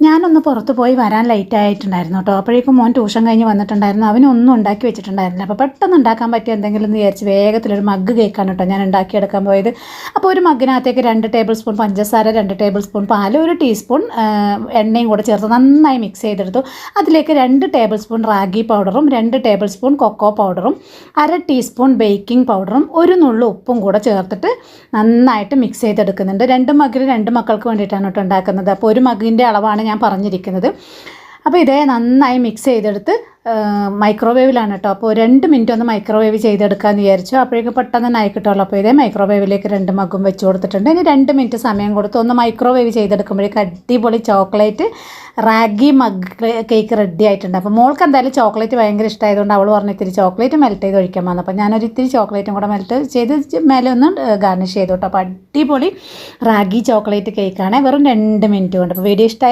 ഞാനൊന്ന് പുറത്ത് പോയി വരാൻ ലേറ്റ് ആയിട്ടുണ്ടായിരുന്നു കേട്ടോ. അപ്പോഴേക്കും മോൻ ട്യൂഷൻ കഴിഞ്ഞ് വന്നിട്ടുണ്ടായിരുന്നു. അവനൊന്നും ഉണ്ടാക്കി വെച്ചിട്ടുണ്ടായിരുന്നില്ല. അപ്പോൾ പെട്ടെന്ന് ഉണ്ടാക്കാൻ പറ്റിയ എന്തെങ്കിലും എന്ന് വിചാരിച്ച് വേഗത്തിലൊരു മഗ്ഗ് കേക്കാണ് കേട്ടോ ഞാൻ ഉണ്ടാക്കിയെടുക്കാൻ പോയത്. അപ്പോൾ ഒരു മഗ്ഗിനകത്തേക്ക് 2 ടേബിൾ സ്പൂൺ പഞ്ചസാര, 2 ടേബിൾ സ്പൂൺ പാൽ, 1 ടീസ്പൂൺ എണ്ണയും കൂടെ ചേർത്ത് നന്നായി മിക്സ് ചെയ്തെടുത്തു. അതിലേക്ക് 2 ടേബിൾ സ്പൂൺ റാഗി പൗഡറും 2 ടേബിൾ സ്പൂൺ കൊക്കോ പൗഡറും 1/2 ടീസ്പൂൺ ബേക്കിംഗ് പൗഡറും 1 നുള്ളു ഉപ്പും കൂടെ ചേർത്തിട്ട് നന്നായിട്ട് മിക്സ് ചെയ്തെടുക്കുന്നുണ്ട്. 2 മഗ്ഗിൽ 2 മക്കൾക്ക് വേണ്ടിയിട്ടാണ് കേട്ടോ ഉണ്ടാക്കുന്നത്. അപ്പോൾ ഒരു മഗ്ഗിൻ്റെ അളവാണ് ഞാൻ പറഞ്ഞിരിക്കുന്നത്. അപ്പോൾ ഇതേ നന്നായി മിക്സ് ചെയ്തെടുത്ത് മൈക്രോവേവിലാണ് കേട്ടോ. അപ്പോൾ 2 മിനിറ്റ് ഒന്ന് മൈക്രോവേവ് ചെയ്തെടുക്കാമെന്ന് വിചാരിച്ചു. അപ്പോഴേക്കും പെട്ടെന്ന് തന്നെ ആയി കിട്ടുമല്ലോ. അപ്പോൾ ഇതേ മൈക്രോവേവിലേക്ക് 2 മഗ്ഗും വെച്ച് കൊടുത്തിട്ടുണ്ട്. ഇനി 2 മിനിറ്റ് സമയം കൊടുത്ത് ഒന്ന് മൈക്രോവേവ് ചെയ്തെടുക്കുമ്പോഴേക്കും അടിപൊളി chocolate ragi mug cake ready ആയിട്ടുണ്ട്. അപ്പോൾ മോൾക്ക് എന്തായാലും ചോക്ലേറ്റ് ഭയങ്കര ഇഷ്ടമായതുകൊണ്ട് അവൾ പറഞ്ഞു ഇത്തിരി ചോക്ലേറ്റ് മെൽറ്റ് ചെയ്ത് ഒഴിക്കാൻ വന്നു. അപ്പോൾ ഞാനൊരു ഇത്തിരി ചോക്ലേറ്റും കൂടെ മെൽറ്റ് ചെയ്ത് മേലെ ഒന്ന് ഗാർണിഷ് ചെയ്തു കേട്ടോ. അപ്പോൾ അടിപൊളി റാഗി ചോക്ലേറ്റ് കേക്കാണ് വെറും 2 മിനിറ്റ് കൊണ്ട്. അപ്പോൾ വീഡിയോ ഇഷ്ടമായ